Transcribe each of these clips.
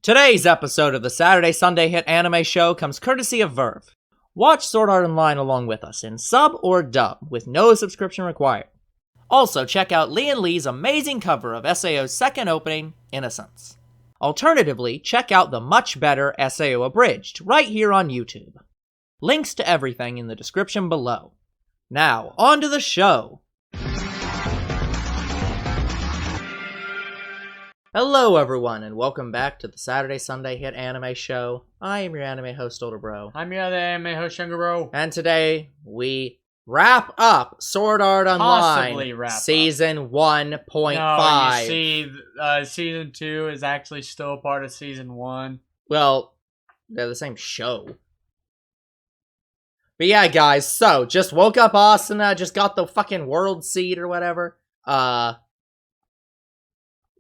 Today's episode of the Saturday Sunday Hit Anime Show comes courtesy of Verve. Watch Sword Art Online along with us in sub or dub, with no subscription required. Also, check out Lee and Lee's amazing cover of SAO's second opening, Innocence. Alternatively, check out the much better SAO Abridged, right here on YouTube. Links to everything in the description below. Now, on to the show! Hello everyone, and welcome back to the Saturday Sunday Hit Anime Show. I am your anime host, Older Bro. I'm your other anime host, Younger Bro. And today, we wrap up Sword Art Online Season 1.5. No, you see, Season 2 is actually still part of Season 1. Well, they're the same show. But yeah, guys, so, just woke up Asuna, just got the fucking world seed or whatever.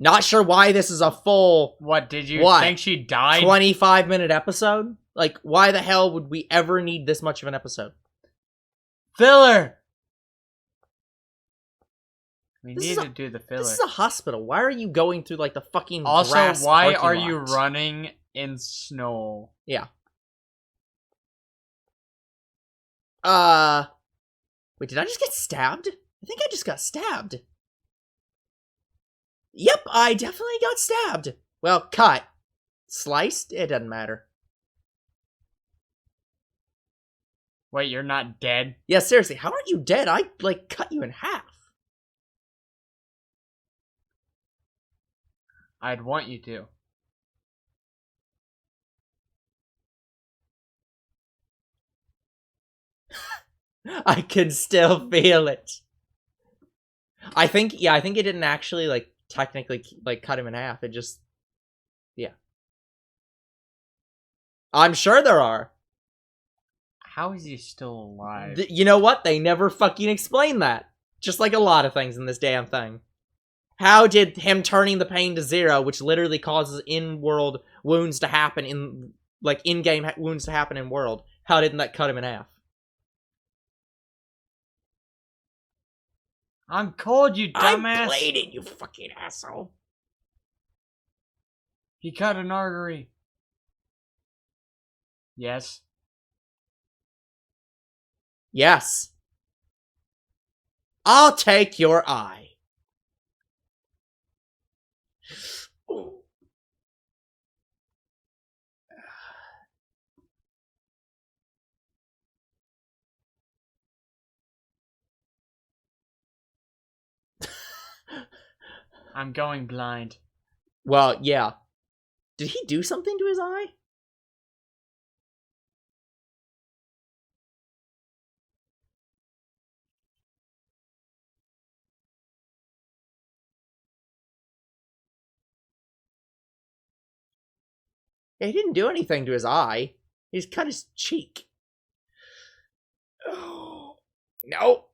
Not sure why this is a full... What, did you think she died? 25-minute episode? Like, why the hell would we ever need this much of an episode? Filler! We need to do the filler. This is a hospital. Why are you going through, like, the fucking also, grass why parking are lot? you running in snow? Yeah. Wait, did I just get stabbed? I think I just got stabbed. Yep, I definitely got stabbed. Well, cut. Sliced? It doesn't matter. Wait, you're not dead? Yeah, seriously, how aren't you dead? I, like, cut you in half. I'd want you to. I can still feel it. I think it didn't actually, like, technically, like, cut him in half. It just... Yeah. I'm sure there are. How is he still alive? You know what? They never fucking explain that. Just like a lot of things in this damn thing. How did him turning the pain to 0, which literally causes in-world wounds to happen in... Like, in-game wounds to happen in world, how didn't that cut him in half? I'm cold, you dumbass. I'm bleeding, you fucking asshole. He cut an artery. Yes. Yes. I'll take your eye. Ooh. I'm going blind. Well, yeah. Did he do something to his eye? Yeah, he didn't do anything to his eye. He just cut his cheek. Oh. No.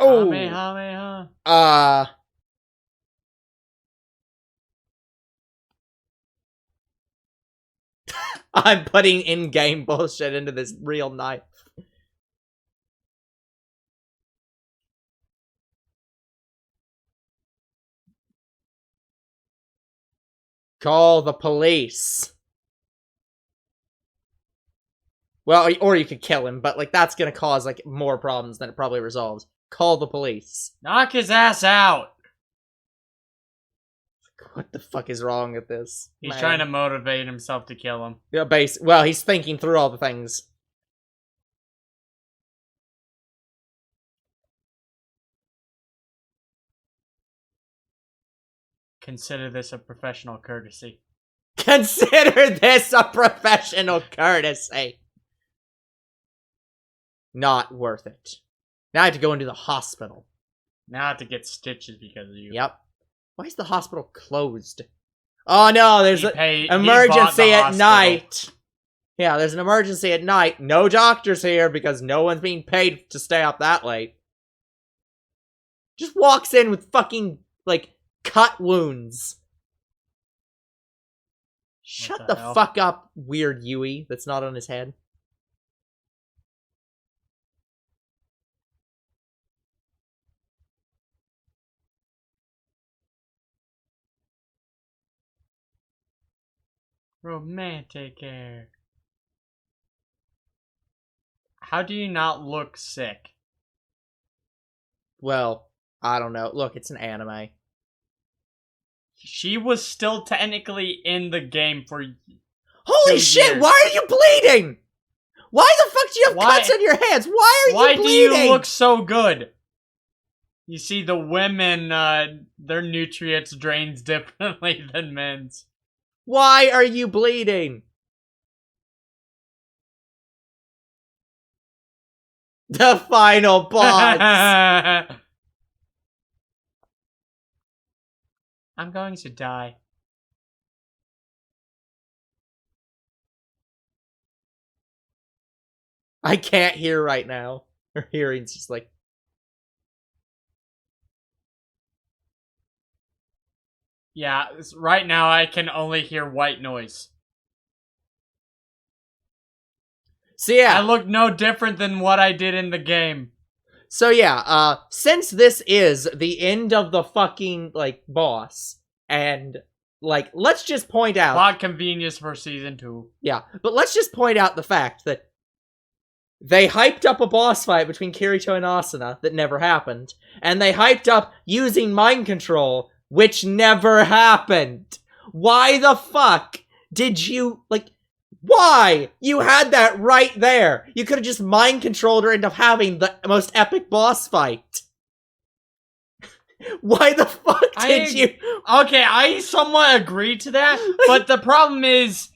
Oh. I'm putting in-game bullshit into this real knife. Call the police. Well, or you could kill him, but, like, that's gonna cause, like, more problems than it probably resolves. Call the police. Knock his ass out! What the fuck is wrong with this? He's trying to motivate himself to kill him. Yeah, well, he's thinking through all the things. Consider this a professional courtesy. Consider this a professional courtesy. Not worth it. Now I have to go into the hospital. Now I have to get stitches because of you. Yep. Why is the hospital closed? Oh no, there's an emergency at night. Yeah, there's an emergency at night. No doctors here because no one's being paid to stay up that late. Just walks in with fucking, like, cut wounds. Shut the fuck up, weird Yui that's not on his head. Romantic hair. How do you not look sick? Well, I don't know. Look, it's an anime. She was still technically in the game for Holy 2 shit, years. why are you bleeding? Why the fuck do you have Why- cuts on your hands? Why are Why you do bleeding? you look so good? You see, the women, their nutrients drains differently than men's. Why are you bleeding? The final boss. I'm going to die. I can't hear right now. Her hearing's just like... Yeah, right now I can only hear white noise. So yeah. I look no different than what I did in the game. So yeah, since this is the end of the fucking, like, boss, and, like, let's just point out... Plot convenience for season 2. Yeah, but let's just point out the fact that they hyped up a boss fight between Kirito and Asuna that never happened, and they hyped up using mind control, which never happened. Why the fuck did you, like, why? You had that right there. You could have just mind controlled her into having the most epic boss fight. Why the fuck did you? Okay, I somewhat agree to that, but the problem is,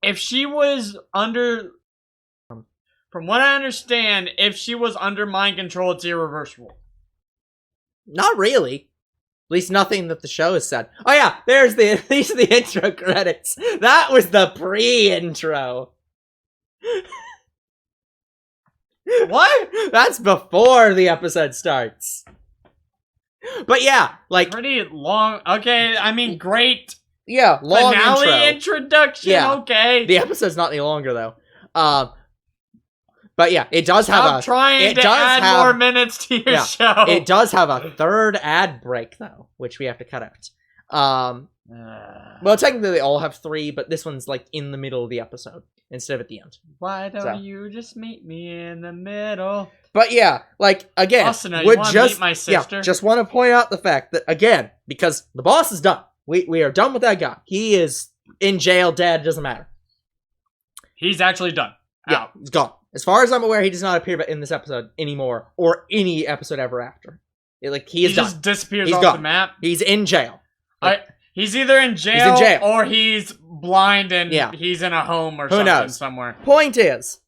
if she was under... From what I understand, if she was under mind control, it's irreversible. Not really. At least nothing that the show has said. Oh yeah, these are the intro credits. That was the pre-intro. What? That's before the episode starts. But yeah, like... Pretty long. Okay, I mean, great. Yeah, long finale intro. introduction, Yeah. Okay. The episode's not any longer, though. But yeah, it does have I'm trying to add more minutes to your show. It does have a third ad break, though, which we have to cut out. Well, technically they all have 3, but this one's, like, in the middle of the episode, instead of at the end. Why don't you just meet me in the middle? But yeah, like, again, Asuna, you want to meet my sister? Yeah, just want to point out the fact that, again, because the boss is done. We are done with that guy. He is in jail, dead, doesn't matter. He's actually done. Yeah, Out. he's gone. As far as I'm aware, he does not appear in this episode anymore, or any episode ever after. He just disappears He's off gone. the map. He's in jail. He's either in jail, or he's blind and he's in a home or something somewhere. Point is,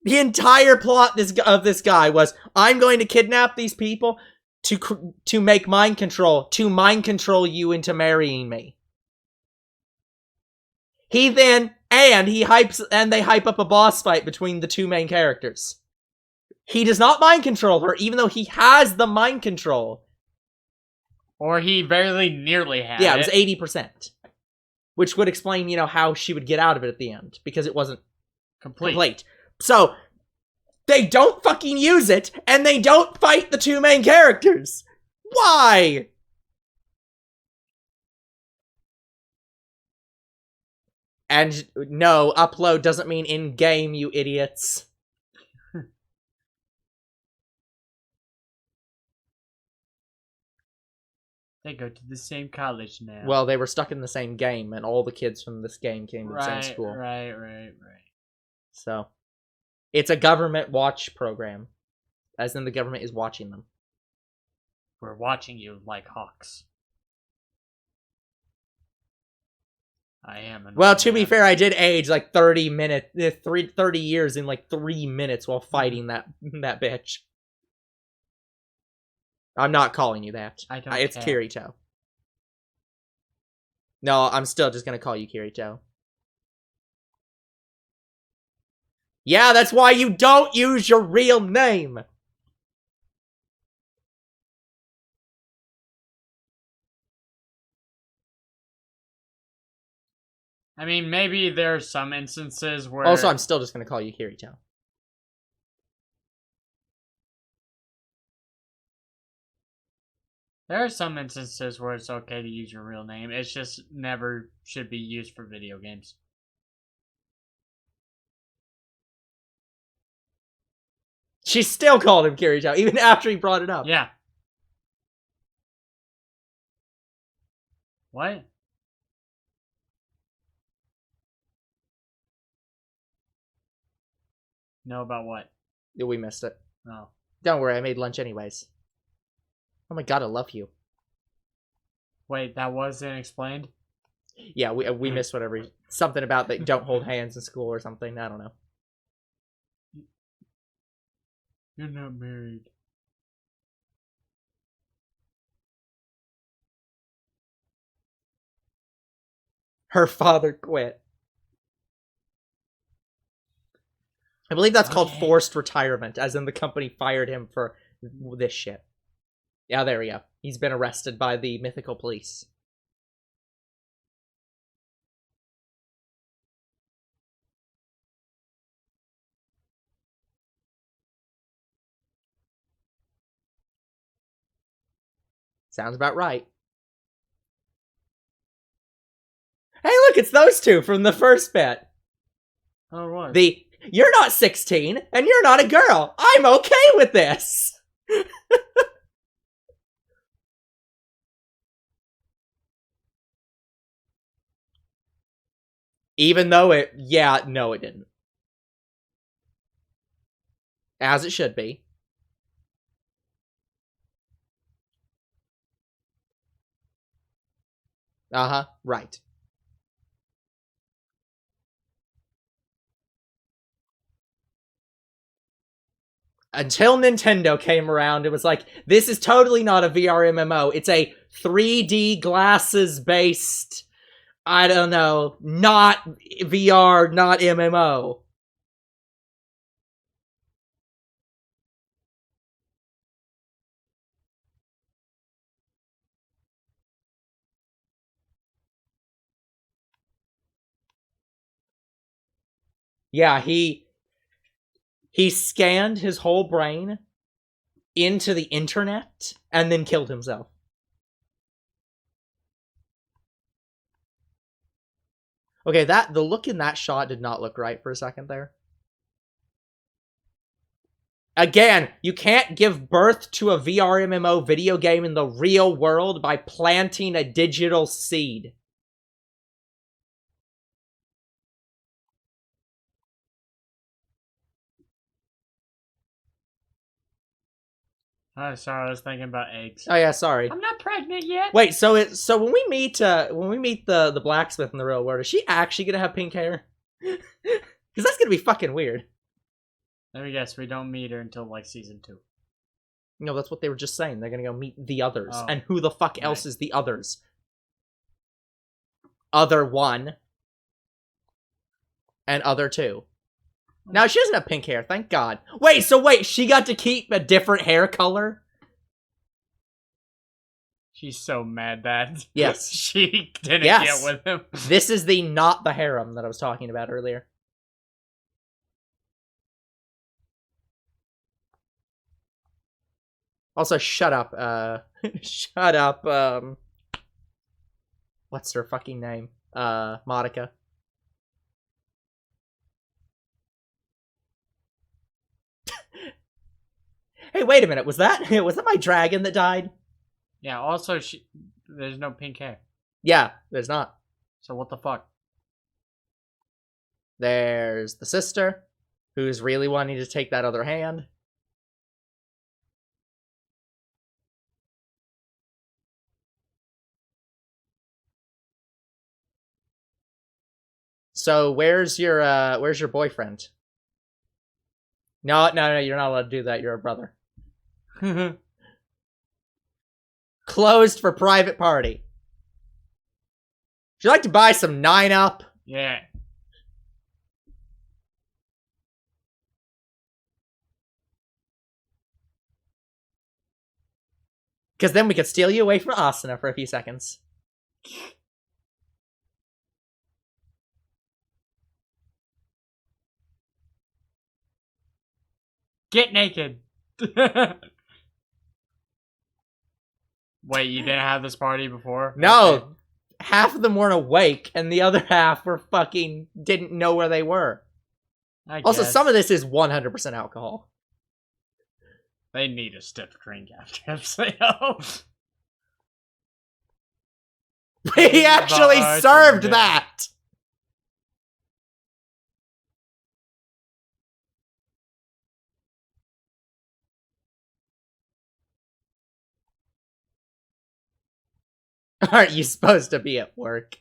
the entire plot of this guy was, I'm going to kidnap these people to make mind control you into marrying me. They hype up a boss fight between the 2 main characters. He does not mind control her, even though he has the mind control. Or he very nearly had it was 80%. Which would explain, how she would get out of it at the end. Because it wasn't complete. So, they don't fucking use it, and they don't fight the 2 main characters. Why? And no, upload doesn't mean in-game, you idiots. They go to the same college now. Well, they were stuck in the same game, and all the kids from this game came to the same school. Right. So, it's a government watch program. As in, the government is watching them. We're watching you like hawks. I am. Well, to be fair, I did age like 30 years in like 3 minutes while fighting that bitch. I'm not calling you that. It's care. Kirito. No, I'm still just gonna call you Kirito. Yeah, that's why you don't use your real name! I mean, maybe there's some instances where... Also, I'm still just gonna call you Kirito. There are some instances where it's okay to use your real name. It's just never should be used for video games. She still called him Kirito, even after he brought it up. Yeah. What? Know about what? We missed it. Oh. Don't worry, I made lunch anyways. Oh my god, I love you. Wait, that wasn't explained? Yeah, we missed whatever. Something about that don't hold hands in school or something. I don't know. You're not married. Her father quit. I believe that's called forced retirement, as in the company fired him for this shit. Yeah, there we go. He's been arrested by the mythical police. Sounds about right. Hey, look, it's those two from the first bit. Oh, what? You're not 16, and you're not a girl. I'm okay with this. Even though it didn't. As it should be. Uh-huh, right. Until Nintendo came around, it was like, this is totally not a VR MMO. It's a 3D glasses-based, I don't know, not VR, not MMO. Yeah, he scanned his whole brain into the internet and then killed himself. Okay, the look in that shot did not look right for a second there. Again, you can't give birth to a VR MMO video game in the real world by planting a digital seed. Oh, sorry, I was thinking about eggs. Oh yeah, sorry. I'm not pregnant yet. Wait, so when we meet the blacksmith in the real world, is she actually gonna have pink hair? Because that's gonna be fucking weird. Let me guess, we don't meet her until like season 2. No, that's what they were just saying. They're gonna go meet the others, Oh, and who the fuck else is the others? Other 1 and other 2. Now, she doesn't have pink hair, thank God. Wait, she got to keep a different hair color? She's so mad that Yes. she didn't get with him. This is the not-a-harem that I was talking about earlier. Also, shut up, shut up, what's her fucking name? Monica. Hey, wait a minute, was that my dragon that died? Yeah, also, there's no pink hair. Yeah, there's not. So what the fuck? There's the sister, who's really wanting to take that other hand. So where's your boyfriend? No, you're not allowed to do that. You're a brother. Closed for private party. Would you like to buy some 9-Up? Yeah. Because then we could steal you away from Asuna for a few seconds. Get naked. Wait, you didn't have this party before? No. Okay. Half of them weren't awake, and the other half were fucking didn't know where they were. Also, some of this is 100% alcohol. They need a stiff drink after MCO. He actually served that! Aren't you supposed to be at work?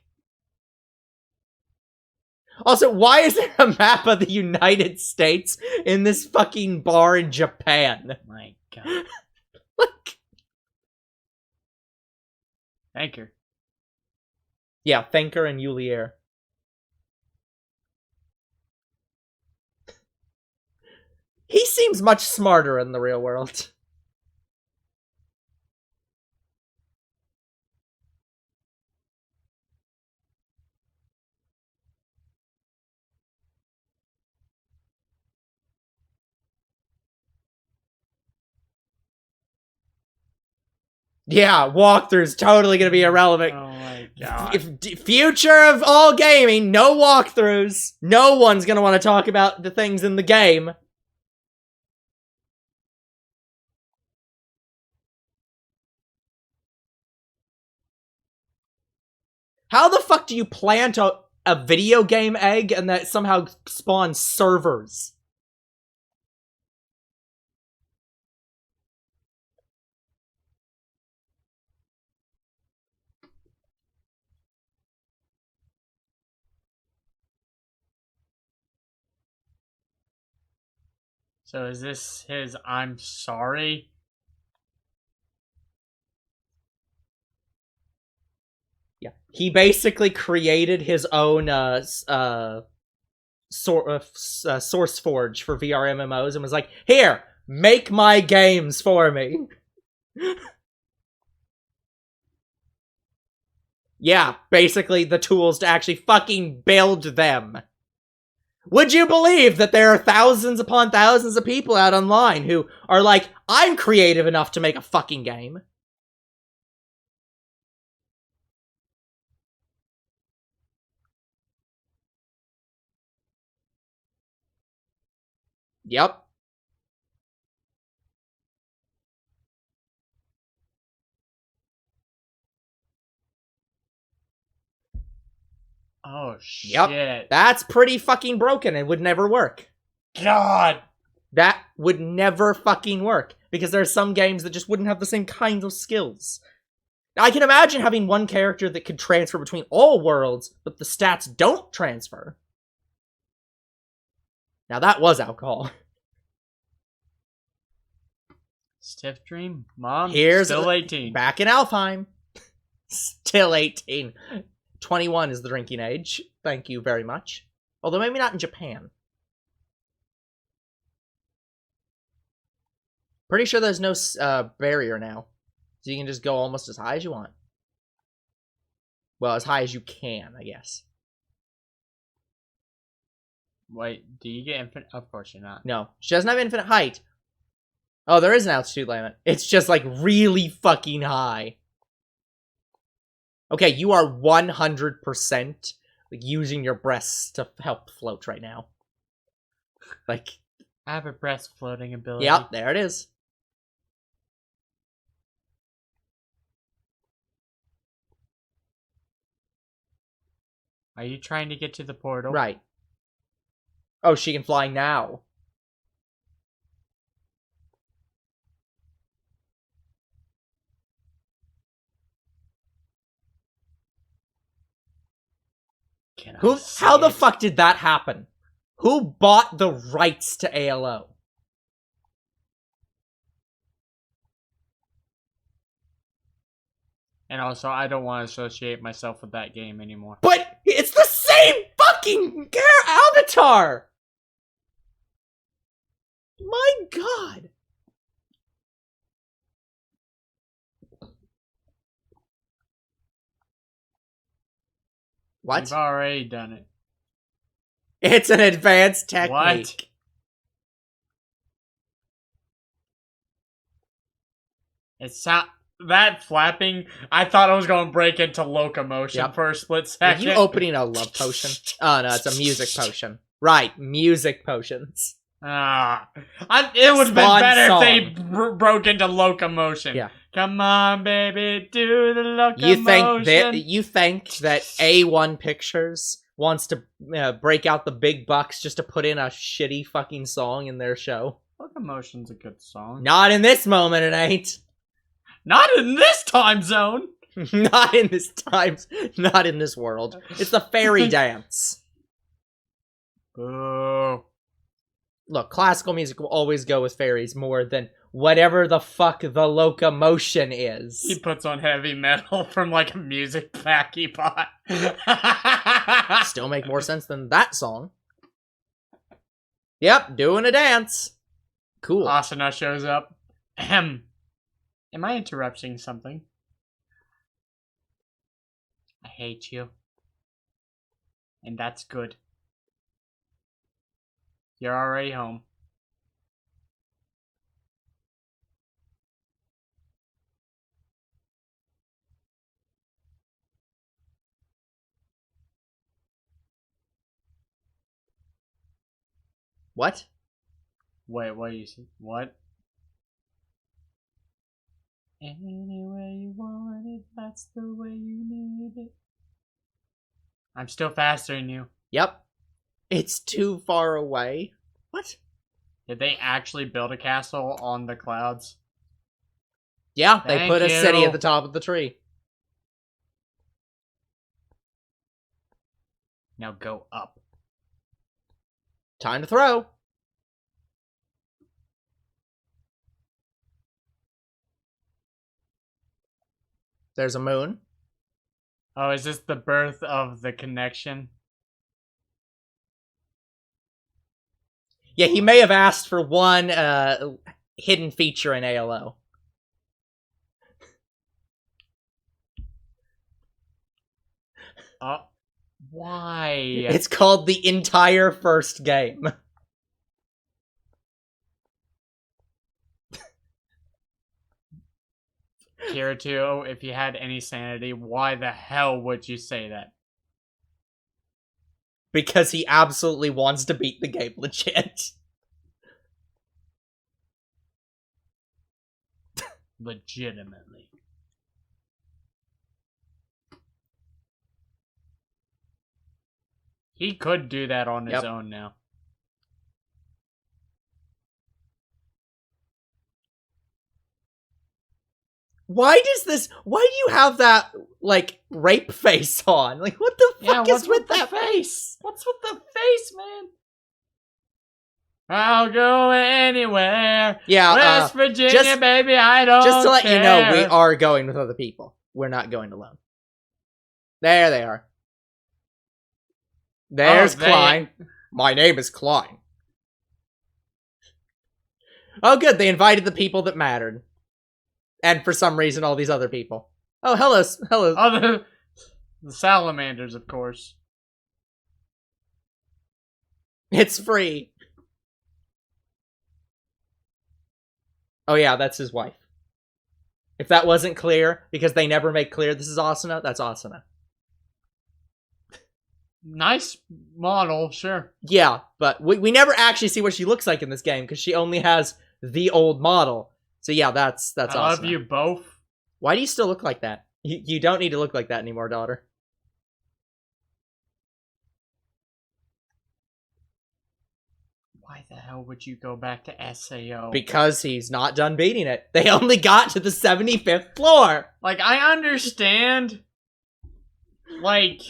Also, why is there a map of the United States in this fucking bar in Japan? My god. Like... Anchor. Yeah, Thanker and Yulier. He seems much smarter in the real world. Yeah, walkthrough's totally gonna be irrelevant. Oh my god. Future of all gaming, no walkthroughs. No one's gonna want to talk about the things in the game. How the fuck do you plant a video game egg and that somehow spawns servers? So is this his I'm sorry? Yeah. He basically created his own source forge for VR MMOs and was like, "Here, make my games for me." Yeah, basically the tools to actually fucking build them. Would you believe that there are thousands upon thousands of people out online who are like, I'm creative enough to make a fucking game? Yep. Oh shit. Yep. That's pretty fucking broken and would never work. God. That would never fucking work. Because there are some games that just wouldn't have the same kinds of skills. I can imagine having one character that could transfer between all worlds, but the stats don't transfer. Now that was alcohol. Stiff Dream? Mom, Here's still 18. Back in Alfheim. Still 18. 21 is the drinking age. Thank you very much. Although maybe not in Japan. Pretty sure there's no barrier now. So you can just go almost as high as you want. Well, as high as you can, I guess. Wait, do you get infinite? Of course you're not. No, she doesn't have infinite height. Oh, there is an altitude limit. It's just like really fucking high. Okay, you are 100% using your breasts to help float right now. Like, I have a breast floating ability. Yep, there it is. Are you trying to get to the portal? Right. Oh, she can fly now. How the fuck did that happen? Who bought the rights to ALO? And also, I don't want to associate myself with that game anymore. But it's the same fucking avatar! My god! What? We've already done it. It's an advanced technique. What? It's that flapping. I thought I was going to break into locomotion for a split Are second. you opening a love potion? Oh no, it's a music potion. Right, music potions. It would have been Spawn better song. if they broke into locomotion. Yeah. Come on, baby, do the locomotion. You think that A1 Pictures wants to break out the big bucks just to put in a shitty fucking song in their show? Locomotion's a good song. Not in this moment, it ain't. Not in this time zone. Not in this times. Not in this world. It's the fairy dance. Boo. Look, classical music will always go with fairies more than whatever the fuck the locomotion is. He puts on heavy metal from like a music pack he bought. Still make more sense than that song. Yep, doing a dance. Cool. Asuna shows up. Ahem. Am I interrupting something? I hate you. And that's good. You're already home. What? Wait, what you say? What? Any way you want it, that's the way you need it. I'm still faster than you. Yep. It's too far away. What? Did they actually build a castle on the clouds? Yeah, they Thank put a you. city at the top of the tree. Now go up. Time to throw. There's a moon. Oh, is this the birth of the connection? Yeah, he may have asked for one hidden feature in ALO. Why? It's called the entire first game. Kirito, if you had any sanity, why the hell would you say that? Because he absolutely wants to beat the game legit. Legitimately. He could do that on his own now. Why do you have that, like, rape face on? Like, what the fuck is with that face? What's with the face, man? I'll go anywhere. Yeah, West Virginia, baby, I don't Just to let you know, we care. are going with other people. We're not going alone. There they are. There's Klein. My name is Klein. Oh, good. They invited the people that mattered. And for some reason, all these other people. Oh, hello. Oh, the salamanders, of course. It's free. Oh, yeah, that's his wife. If that wasn't clear, because they never make clear this is Asuna, that's Asuna. Nice model, sure. Yeah, but we never actually see what she looks like in this game, because she only has the old model. So yeah, that's Asuna. I love you both. Why do you still look like that? You don't need to look like that anymore, daughter. Why the hell would you go back to SAO? Because he's not done beating it. They only got to the 75th floor. Like, I understand, like,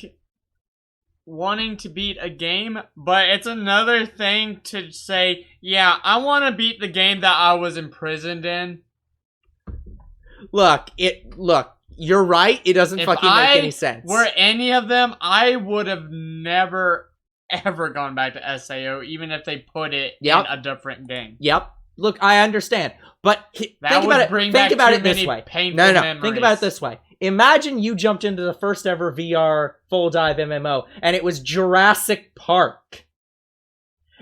wanting to beat a game, but it's another thing to say, yeah, I want to beat the game that I was imprisoned in. Look, you're right. It doesn't fucking make any sense. Were any of them, I would have never ever gone back to SAO, even if they put it in a different game. Yep. Look, I understand, but think about it this way. No. Think about it this way. Imagine you jumped into the first ever VR full dive MMO, and it was Jurassic Park.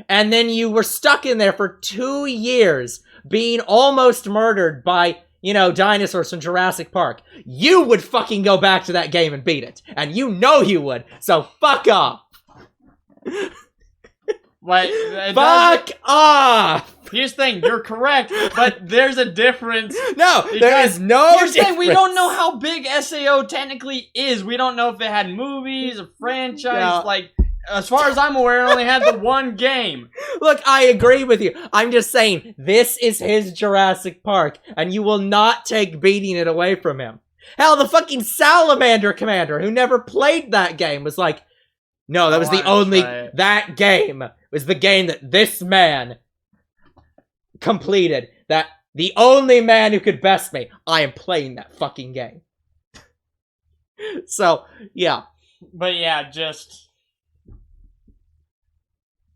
And then you were stuck in there for 2 years, being almost murdered by, dinosaurs from Jurassic Park. You would fucking go back to that game and beat it. And you know you would. So fuck off. But it Fuck off! Here's the thing, you're correct, but there's a difference. No, there is no Here's the thing, we difference. don't know how big SAO technically is. We don't know if it had movies, a franchise, Yeah. like, as far as I'm aware, it only had the one game. Look, I agree with you. I'm just saying, this is his Jurassic Park, and you will not take beating it away from him. Hell, the fucking Salamander Commander, who never played that game, was like, no, that was the only, that game was the game that this man completed. That the only man who could best me. I am playing that fucking game. So, yeah. But yeah,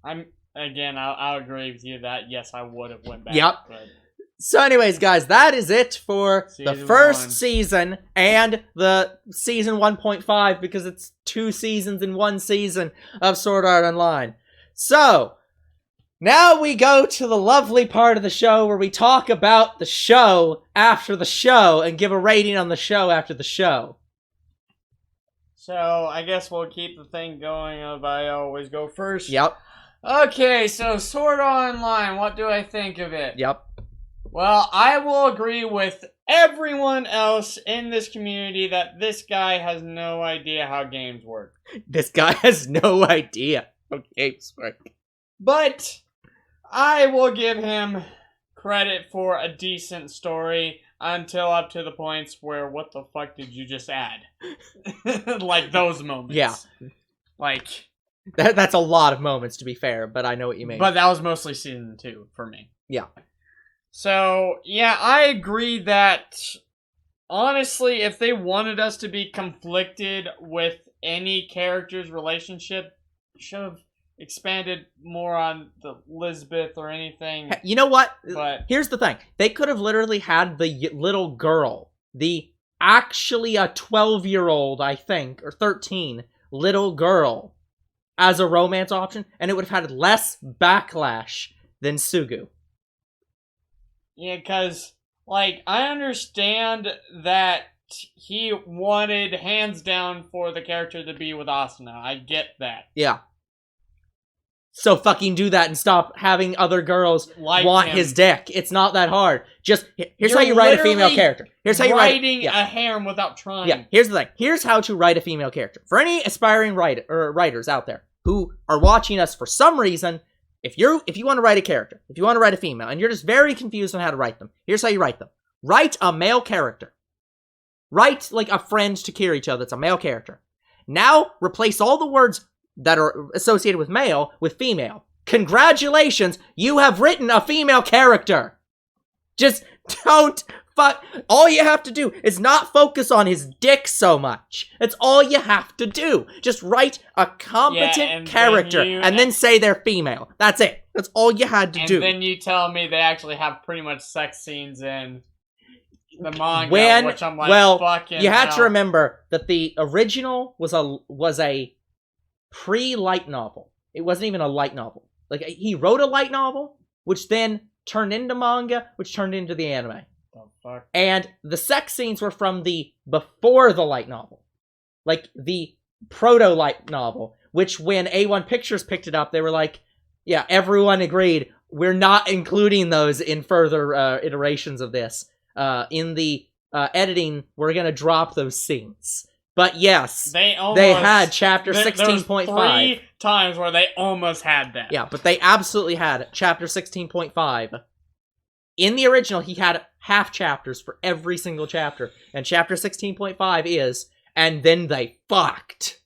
I'll agree with you that, yes, I would have went back. Yep. But... So anyways, guys, that is it for the first 1. season and the season 1.5, because it's 2 seasons in 1 season of Sword Art Online. So, now we go to the lovely part of the show where we talk about the show after the show and give a rating on the show after the show. So, I guess we'll keep the thing going if I always go first. Yep. Okay, so Sword Art Online, what do I think of it? Yep. Well, I will agree with everyone else in this community that this guy has no idea how games work. This guy has no idea how games work. But I will give him credit for a decent story until up to the points where, what the fuck did you just add? Like those moments. Yeah. Like... That's a lot of moments, to be fair, but I know what you mean. But that was mostly season 2 for me. Yeah. So, yeah, I agree that, honestly, if they wanted us to be conflicted with any character's relationship, should have expanded more on the Lisbeth or anything. You know what? But here's the thing. They could have literally had the little girl, actually a 12-year-old, I think, or 13, little girl, as a romance option, and it would have had less backlash than Sugu. yeah, because, like, I understand that he wanted, hands down, for the character to be with Asuna. I get that. Yeah. So fucking do that and stop having other girls want his dick. It's not that hard. Just, here's how you write a female character. Here's how you writing a harem without trying. Yeah, here's the thing. Here's how to write a female character. For any aspiring writers out there who are watching us for some reason, if you want to write a character, if you want to write a female, and you're just very confused on how to write them, here's how you write them. Write a male character. Write, like, a friend to Kirito that's a male character. Now, replace all the words that are associated with male with female. Congratulations, you have written a female character. Just don't all you have to do is not focus on his dick so much. That's all you have to do. Just write a competent character and then say they're female. That's it. That's all you had to do. And then you tell me they actually have pretty much sex scenes in the manga, which I'm like, fucking you have to remember that the original was a pre-light novel. It wasn't even a light novel. Like, he wrote a light novel, which then turned into manga, which turned into the anime. Oh, fuck. And the sex scenes were from before the light novel. Like, the proto-light novel, which when A1 Pictures picked it up, they were like, yeah, everyone agreed, we're not including those in further iterations of this. In the editing, we're gonna drop those scenes. But yes, they had chapter 16.5. 3 times where they almost had that. Yeah, but they absolutely had chapter 16.5. In the original, he had half chapters for every single chapter. And chapter 16.5 is, and then they fucked.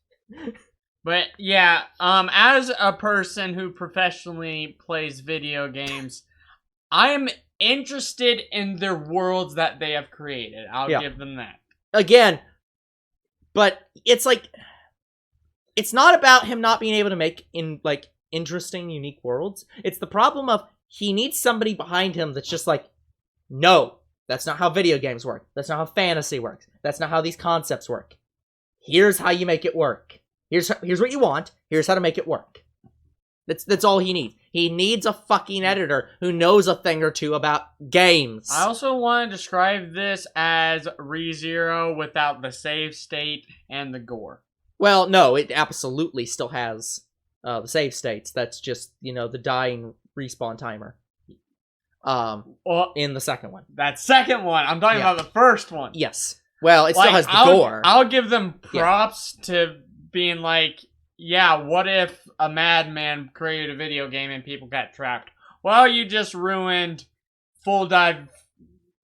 But yeah, as a person who professionally plays video games, I am interested in their worlds that they have created. I'll give them that. Again, but it's like, it's not about him not being able to make interesting, unique worlds. It's the problem of he needs somebody behind him that's just like, no, that's not how video games work. That's not how fantasy works. That's not how these concepts work. Here's how you make it work. Here's what you want. Here's how to make it work. That's all he needs. He needs a fucking editor who knows a thing or two about games. I also want to describe this as ReZero without the save state and the gore. Well, no, it absolutely still has The save states. That's just, the dying respawn timer. Well, in the second one. That second one. I'm talking about the first one. Yes. Well, it still has the gore. I'll give them props to being like, yeah, what if a madman created a video game and people got trapped? Well, you just ruined full dive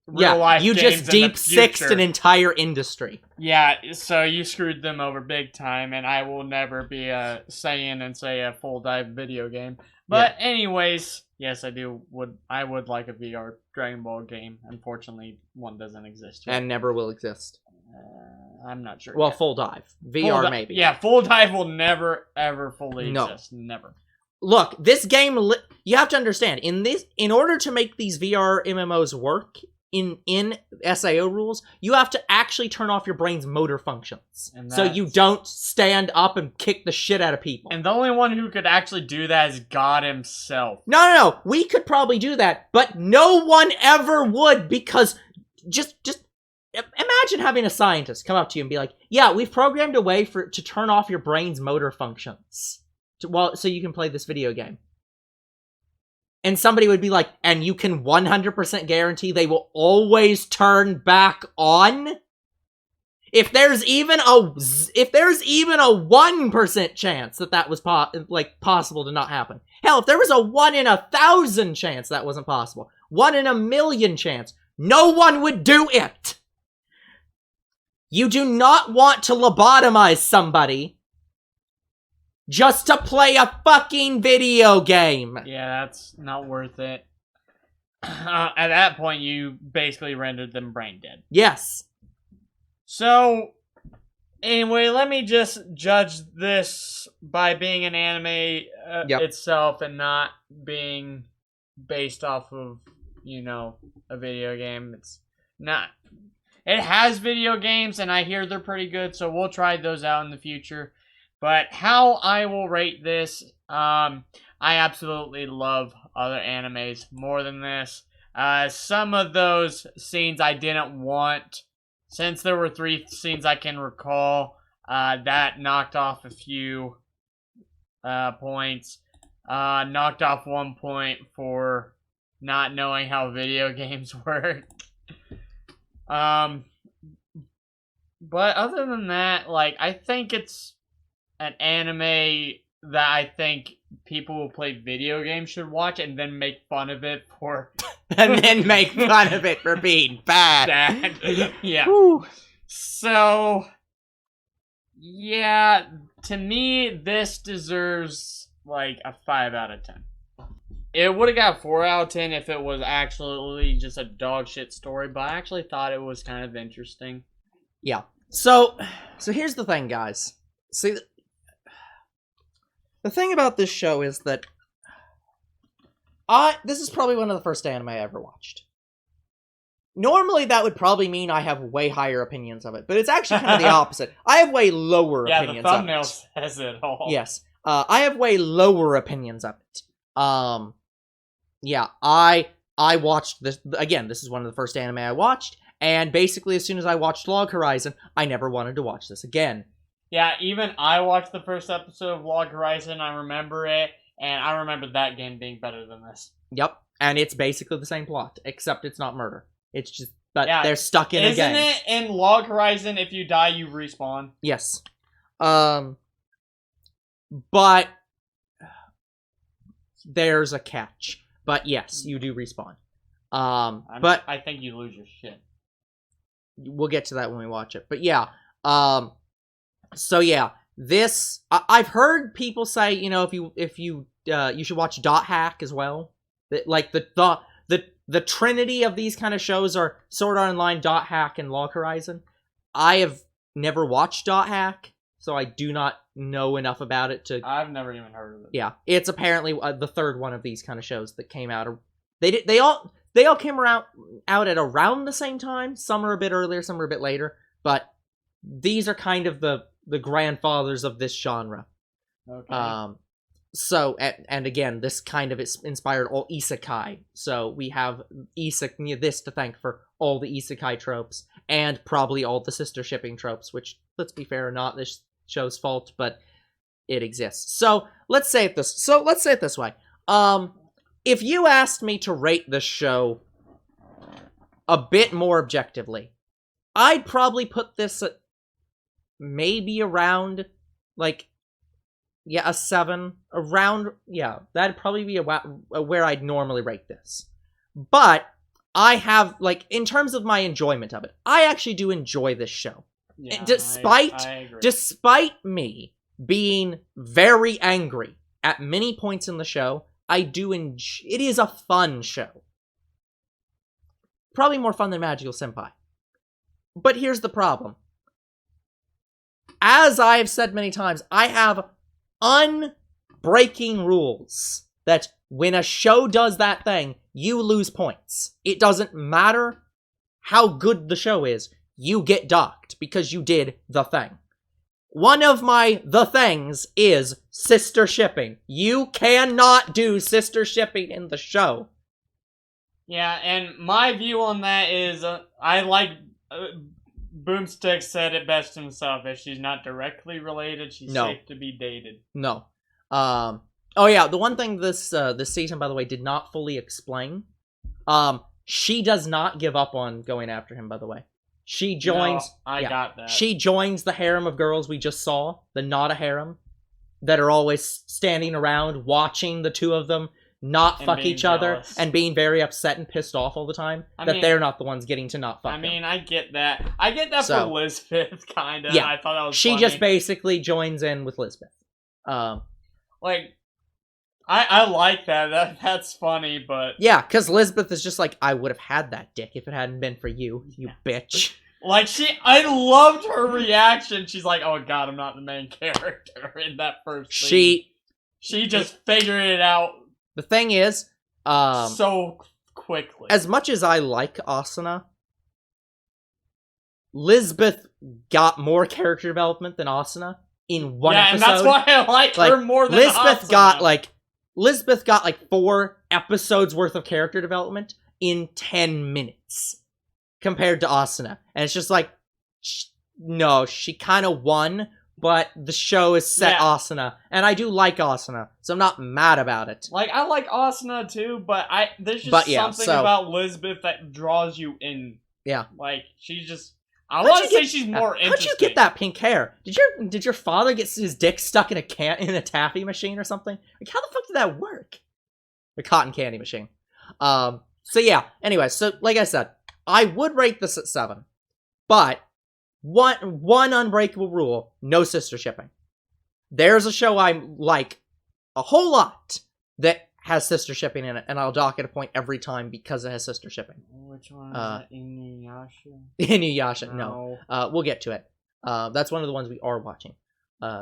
real life games. You just deep sixed an entire industry. Yeah, so you screwed them over big time, and I will never be saying and say a full dive video game. But anyways, yes, I would like a VR Dragon Ball game. Unfortunately, one doesn't exist yet. And never will exist. I'm not sure. Well, full dive. VR maybe. Yeah, full dive will never ever fully exist. Never. Look, this game you have to understand, in order to make these VR MMOs work in SAO rules, you have to actually turn off your brain's motor functions. So you don't stand up and kick the shit out of people. And the only one who could actually do that is God himself. No. We could probably do that, but no one ever would, because just imagine having a scientist come up to you and be like, yeah, we've programmed a way to turn off your brain's motor functions so you can play this video game. And somebody would be like, and you can 100% guarantee they will always turn back on? If there's even a 1% chance that was possible to not happen. Hell, if there was a 1 in 1,000 chance that wasn't possible, 1 in 1,000,000 chance, no one would do it. You do not want to lobotomize somebody just to play a fucking video game. Yeah, that's not worth it. At that point, you basically rendered them brain dead. Yes. So, anyway, let me just judge this by being an anime itself and not being based off of, a video game. It's not. It has video games, and I hear they're pretty good, so we'll try those out in the future. But how I will rate this, I absolutely love other animes more than this. Some of those scenes I didn't want, since there were 3 scenes I can recall, that knocked off a few points. Knocked off 1 point for not knowing how video games work. But other than that, I think it's an anime that I think people who play video games should watch and then make fun of it for... and then make fun of it for being bad. Yeah. Whew. So, yeah, to me, this deserves, a 5 out of 10. It would have got 4 out of 10 if it was actually just a dog shit story, but I actually thought it was kind of interesting. Yeah. So here's the thing, guys. See, the thing about this show is that this is probably one of the first anime I ever watched. Normally, that would probably mean I have way higher opinions of it, but it's actually kind of the opposite. I have way lower opinions of it. Yeah, the thumbnail says it all. Yes. I have way lower opinions of it. Yeah, I watched this, again, this is one of the first anime I watched, and basically as soon as I watched Log Horizon, I never wanted to watch this again. Yeah, even I watched the first episode of Log Horizon, I remember it, and I remember that game being better than this. Yep, and it's basically the same plot, except it's not murder. It's just that they're stuck in a game. Isn't it in Log Horizon, if you die, you respawn? Yes. But there's a catch. But yes, you do respawn. But I think you lose your shit. We'll get to that when we watch it. But yeah, so yeah, this I've heard people say, if you should watch Dot Hack as well. Like the trinity of these kind of shows are Sword Art Online, Dot Hack, and Log Horizon. I have never watched Dot Hack, so I do not know enough about it to... I've never even heard of it. Yeah, it's apparently the third one of these kind of shows that came out. They all came out at around the same time. Some are a bit earlier, some are a bit later. But these are kind of the grandfathers of this genre. Okay. So, and again, this kind of inspired all isekai. So we have this to thank for all the isekai tropes, and probably all the sister shipping tropes, which, let's be fair, are not this show's fault, but it exists. So let's say it this way. If you asked me to rate this show a bit more objectively, I'd probably put this at maybe around, like, a 7. That'd probably be where I'd normally rate this. But I have, like, in terms of my enjoyment of it, I actually do enjoy this show. Yeah, Despite I agree. despite me being very angry at many points in the show, I do enjoy. It is a fun show. Probably more fun than Magical Senpai. But here's the problem. As I've said many times, I have unbreaking rules that when a show does that thing, you lose points. It doesn't matter how good the show is, you get docked because you did the thing. One of the things is sister shipping. You cannot do sister shipping in the show. Yeah, and my view on that is, I like, Boomstick said it best himself. If she's not directly related, she's safe to be dated. No. Oh yeah, the one thing this season, by the way, did not fully explain. She does not give up on going after him, by the way. She joins... No, I got that. She joins the harem of girls we just saw, the not-a-harem, that are always standing around watching the two of them not fuck each other and being very upset and pissed off all the time they're not the ones getting to not fuck them. I get that. I get that for Lisbeth, kind of. Yeah, I thought that was funny. She just basically joins in with Lisbeth. Like... I like that. That's funny, but... Yeah, because Lisbeth is just like, I would have had that dick if it hadn't been for you, you bitch. Like, I loved her reaction. She's like, oh god, I'm not the main character in that first scene. She just figured it out. The thing is... so quickly. As much as I like Asuna, Lisbeth got more character development than Asuna in one episode. Yeah, and that's why I like her more than Asuna. Lisbeth got like 4 episodes worth of character development in 10 minutes compared to Asuna. And it's just like, no, she kind of won, but the show is set Asuna. And I do like Asuna, so I'm not mad about it. Like, I like Asuna too, but there's just something about Lisbeth that draws you in. Yeah. Like, she's just... I want to say she's more interesting. How'd you get that pink hair? Did your father get his dick stuck in a taffy machine or something? Like, how the fuck did that work? A cotton candy machine. So yeah. Anyway, so like I said, I would rate this at 7, but one unbreakable rule: no sister shipping. There's a show I like a whole lot that has sister shipping in it, and I'll dock it a point every time because it has sister shipping. Which one is that? Inuyasha? Inuyasha, no. We'll get to it. That's one of the ones we are watching.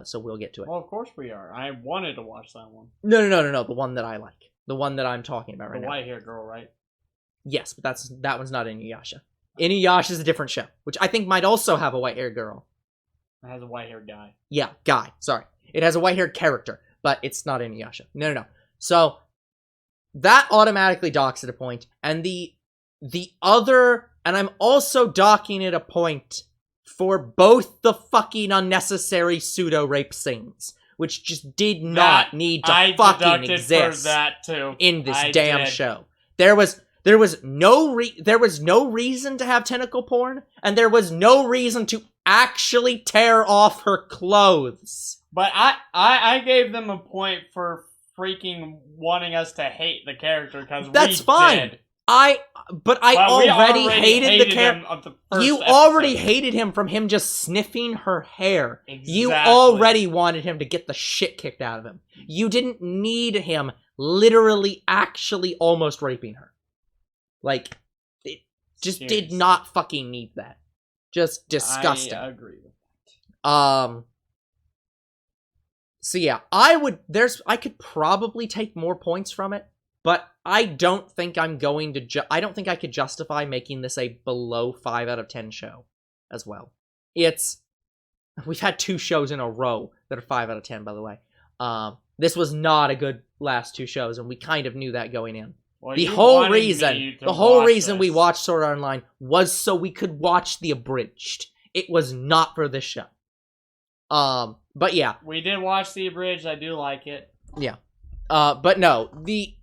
So we'll get to it. Well, of course we are. I wanted to watch that one. No. The one that I like. The one that I'm talking about right now. The white hair girl, right? Yes, but that one's not Inuyasha. Inuyasha is a different show, which I think might also have a white hair girl. It has a white haired guy. Yeah, guy. Sorry. It has a white haired character, but it's not Inuyasha. No. So that automatically docks at a point, and the other, and I'm also docking it a point for both the fucking unnecessary pseudo-rape scenes, which just did not need to fucking exist for that too. In this damn show. There was no reason to have tentacle porn, and there was no reason to actually tear off her clothes. But I gave them a point for freaking wanting us to hate the character because that's fine. Did. I already hated the character. You already hated him from him just sniffing her hair. Exactly. You already wanted him to get the shit kicked out of him. You didn't need him literally actually almost raping her. Like, it just did not fucking need that. Just disgusting. I agree with that. So yeah, I could probably take more points from it, but I don't think I'm going to I don't think I could justify making this a below 5 out of 10 show as well. We've had 2 shows in a row that are 5 out of 10, by the way. This was not a good last 2 shows, and we kind of knew that going in. Well, the whole reason we watched Sword Art Online was so we could watch the abridged. It was not for this show. But yeah. We did watch the abridged. I do like it. Yeah. But no,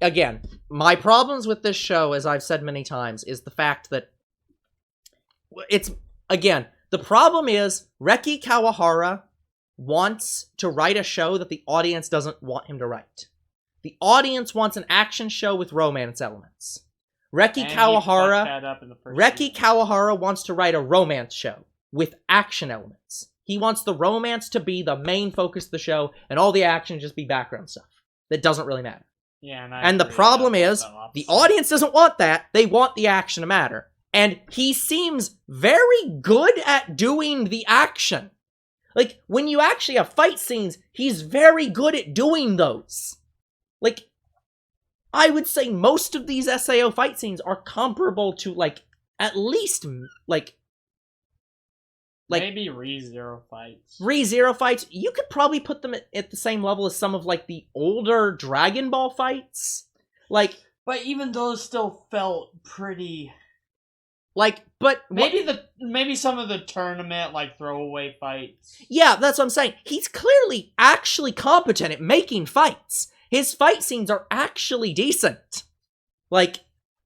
again, my problems with this show, as I've said many times, is the fact that the problem is Reki Kawahara wants to write a show that the audience doesn't want him to write. The audience wants an action show with romance elements. Reki Kawahara wants to write a romance show with action elements. He wants the romance to be the main focus of the show, and all the action just be background stuff that doesn't really matter. Yeah, and the problem is, the audience doesn't want that. They want the action to matter. And he seems very good at doing the action. Like, when you actually have fight scenes, he's very good at doing those. Like, I would say most of these SAO fight scenes are comparable to, like, at least, like maybe ReZero fights. ReZero fights, you could probably put them at the same level as some of, like, the older Dragon Ball fights. Like, but even those still felt pretty... Like, but... Maybe some of the tournament, like, throwaway fights. Yeah, that's what I'm saying. He's clearly actually competent at making fights. His fight scenes are actually decent. Like,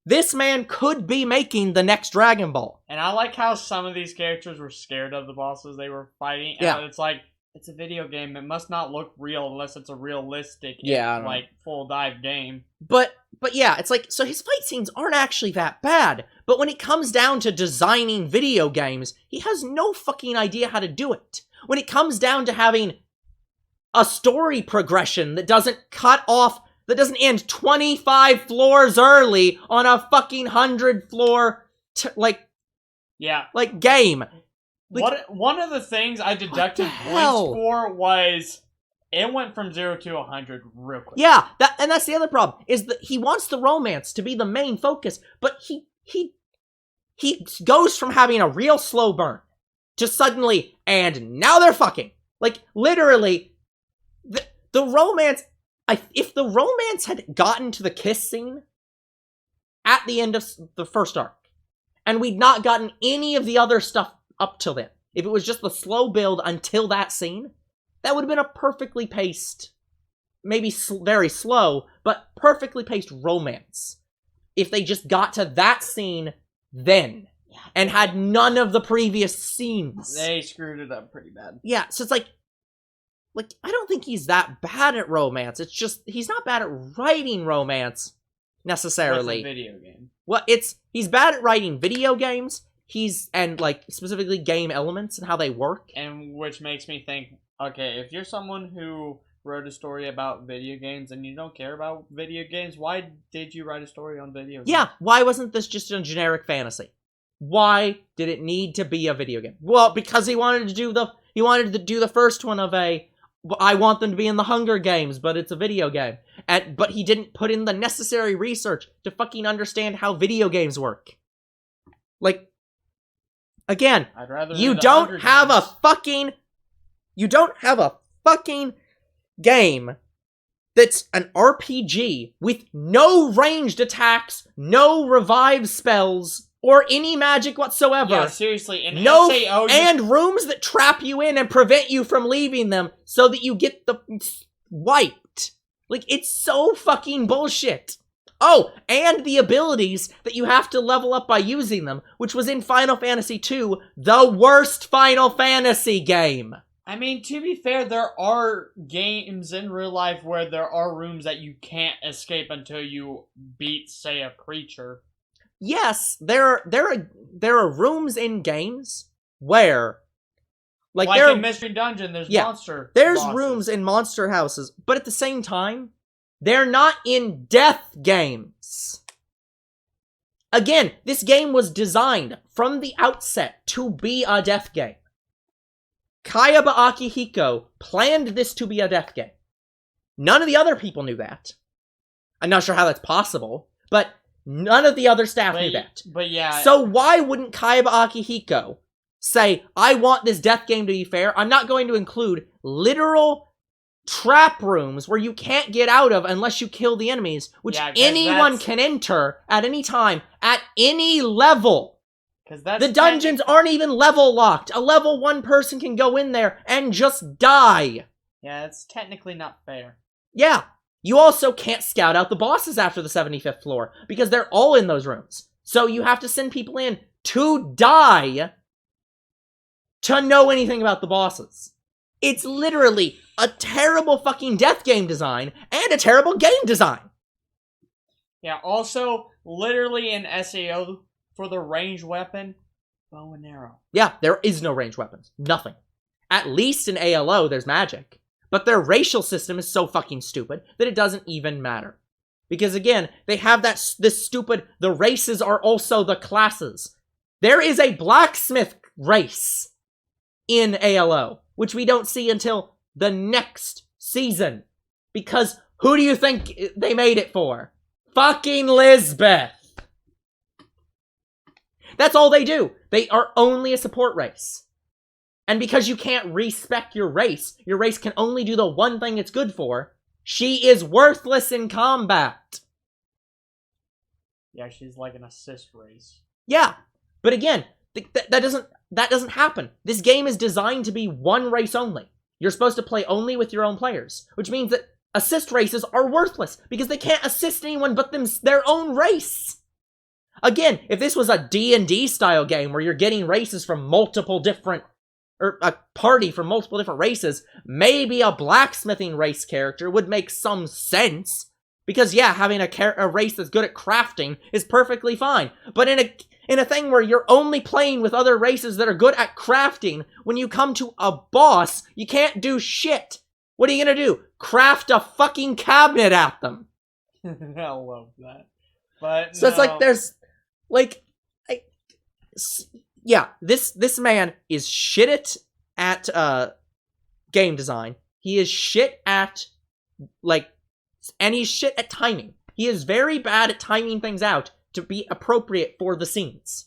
this man could be making the next Dragon Ball. And I like how some of these characters were scared of the bosses they were fighting. And it's like, it's a video game. It must not look real unless it's a realistic, full dive game. But yeah, it's like, so his fight scenes aren't actually that bad. But when it comes down to designing video games, he has no fucking idea how to do it. When it comes down to having a story progression that doesn't that doesn't end 25 floors early on a fucking 100-floor, game. Like, one of the things I deducted points for was it went from 0 to 100 real quick. Yeah, that's the other problem, is that he wants the romance to be the main focus, but he goes from having a real slow burn to suddenly, and now they're fucking. Like, literally, the romance, if the romance had gotten to the kiss scene at the end of the first arc, and we'd not gotten any of the other stuff up till then, if it was just the slow build until that scene, that would have been a perfectly paced, maybe very slow, but perfectly paced romance. If they just got to that scene then, and had none of the previous scenes. They screwed it up pretty bad. Yeah, so it's like, I don't think he's that bad at romance. It's just, he's not bad at writing romance, necessarily. What's a video game? Well, he's bad at writing video games, specifically game elements and how they work. And which makes me think, okay, if you're someone who wrote a story about video games and you don't care about video games, why did you write a story on video games? Yeah, why wasn't this just a generic fantasy? Why did it need to be a video game? Well, because he wanted to do the first one of I want them to be in the Hunger Games, but it's a video game. But he didn't put in the necessary research to fucking understand how video games work. Like, again, you don't have a fucking game that's an RPG with no ranged attacks, no revive spells, or any magic whatsoever. Yeah, seriously. And rooms that trap you in and prevent you from leaving them so that you get wiped. Like, it's so fucking bullshit. Oh, and the abilities that you have to level up by using them, which was in Final Fantasy II, the worst Final Fantasy game. I mean, to be fair, there are games in real life where there are rooms that you can't escape until you beat, say, a creature. Yes, there are rooms in games where, in Mystery Dungeon, there's monster. There's bosses. Rooms in monster houses, but at the same time, they're not in death games. Again, this game was designed from the outset to be a death game. Kayaba Akihiko planned this to be a death game. None of the other people knew that. I'm not sure how that's possible, but none of the other staff knew that. But yeah. So why wouldn't Kayaba Akihiko say, I want this death game to be fair, I'm not going to include literal trap rooms where you can't get out of unless you kill the enemies, which anyone can enter at any time, at any level. The dungeons aren't even level locked. A level 1 person can go in there and just die. Yeah, it's technically not fair. Yeah. You also can't scout out the bosses after the 75th floor, because they're all in those rooms. So you have to send people in to die to know anything about the bosses. It's literally a terrible fucking death game design and a terrible game design. Yeah, also, literally in SAO, for the ranged weapon, bow and arrow. Yeah, there is no ranged weapons. Nothing. At least in ALO, there's magic. But their racial system is so fucking stupid that it doesn't even matter. Because again, they have this stupid, the races are also the classes. There is a blacksmith race in ALO, which we don't see until the next season. Because who do you think they made it for? Fucking Lisbeth! That's all they do. They are only a support race. And because you can't respec your race can only do the one thing it's good for, she is worthless in combat. Yeah, she's like an assist race. Yeah, but again, that doesn't happen. This game is designed to be one race only. You're supposed to play only with your own players, which means that assist races are worthless because they can't assist anyone but their own race. Again, if this was a D&D style game where you're getting races from multiple different, or a party from multiple different races, maybe a blacksmithing race character would make some sense. Because yeah, having a race that's good at crafting is perfectly fine. But in a thing where you're only playing with other races that are good at crafting, when you come to a boss, you can't do shit. What are you gonna do? Craft a fucking cabinet at them. I love that. But so no. It's like there's like yeah, this man is shit at game design. He is shit at and he's shit at timing. He is very bad at timing things out to be appropriate for the scenes.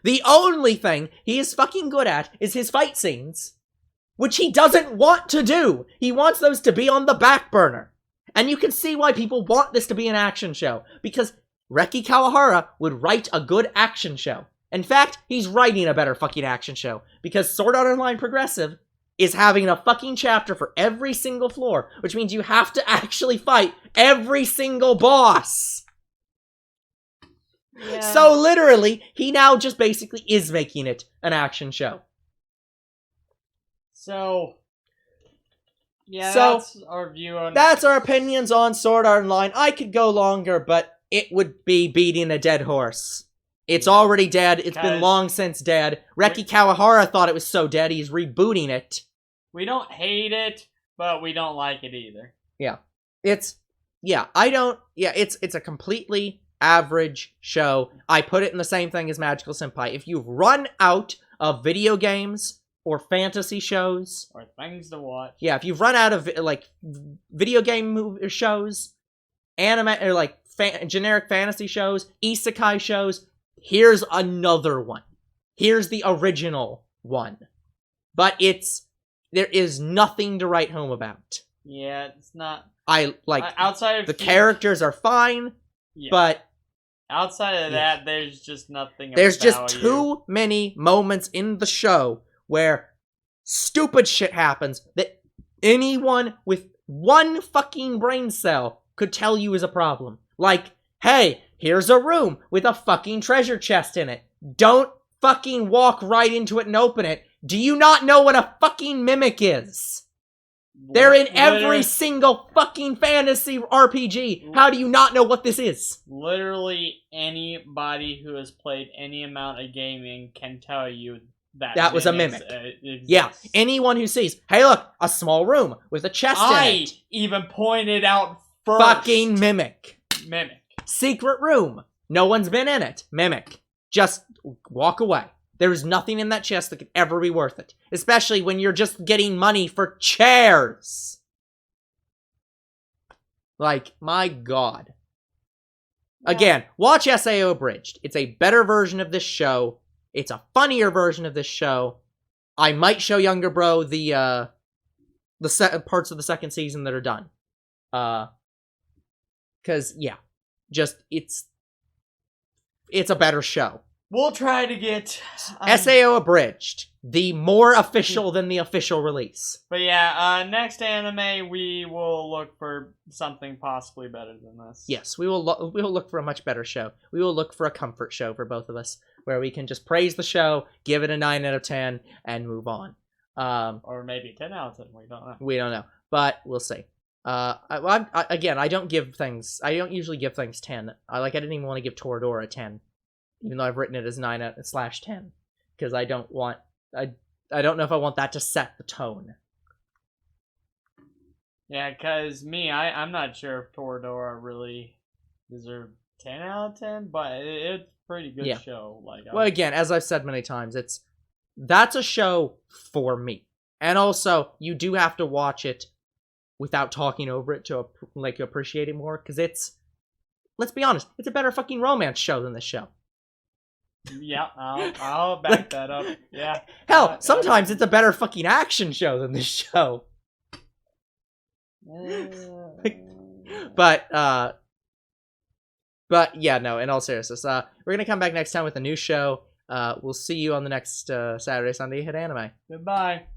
The only thing he is fucking good at is his fight scenes, which he doesn't want to do. He wants those to be on the back burner. And you can see why people want this to be an action show, because Reki Kawahara would write a good action show. In fact, he's writing a better fucking action show, because Sword Art Online Progressive is having a fucking chapter for every single floor, which means you have to actually fight every single boss. Yeah. So literally, he now just basically is making it an action show. So, yeah, that's our view on... That's our opinions on Sword Art Online. I could go longer, but it would be beating a dead horse. It's already dead. It's been long since dead. Reki Kawahara thought it was so dead, he's rebooting it. We don't hate it, but we don't like it either. Yeah. It's a completely average show. I put it in the same thing as Magical Senpai. If you've run out of video games or fantasy shows or things to watch. Yeah, if you've run out of video game shows, anime or generic fantasy shows, isekai shows, here's another one. Here's the original one. But there is nothing to write home about. Yeah, it's not. Outside of the characters are fine, but outside of that, there's just nothing. There's just too many moments in the show where stupid shit happens that anyone with one fucking brain cell could tell you is a problem. Like, hey, here's a room with a fucking treasure chest in it. Don't fucking walk right into it and open it. Do you not know what a fucking mimic is? They're in every single fucking fantasy RPG. How do you not know what this is? Literally anybody who has played any amount of gaming can tell you that was a mimic. Yeah, anyone who sees, hey look, a small room with a chest in it. I even pointed out first. Fucking mimic. Mimic. Secret room. No one's been in it. Mimic. Just walk away. There is nothing in that chest that could ever be worth it. Especially when you're just getting money for chairs. My god. Again, watch SAO Abridged. It's a better version of this show. It's a funnier version of this show. I might show Younger Bro the parts of the second season that are done. Because, yeah. Just, it's a better show. We'll try to get SAO abridged, the more official than the official release. But yeah, next anime we will look for something possibly better than this. Yes, we will look for a much better show. We will look for a comfort show for both of us, where we can just praise the show, give it a 9 out of 10, and move on. Or maybe 10 out of 10. We don't know. We don't know, but we'll see. Again, I don't usually give things 10. I didn't even want to give Toradora a 10. Even though I've written it as 9/10, because I don't know if I want that to set the tone. Yeah, because I'm not sure if Toradora really deserved 10 out of 10, but it's a pretty good show. Well, again, as I've said many times, that's a show for me, and also you do have to watch it without talking over it to appreciate it more, because let's be honest, it's a better fucking romance show than this show. Yeah, I'll back that up. Yeah. Hell, sometimes it's a better fucking action show than this show. But yeah, no, in all seriousness, we're gonna come back next time with a new show. We'll see you on the next Saturday, Sunday Hit Anime. Goodbye.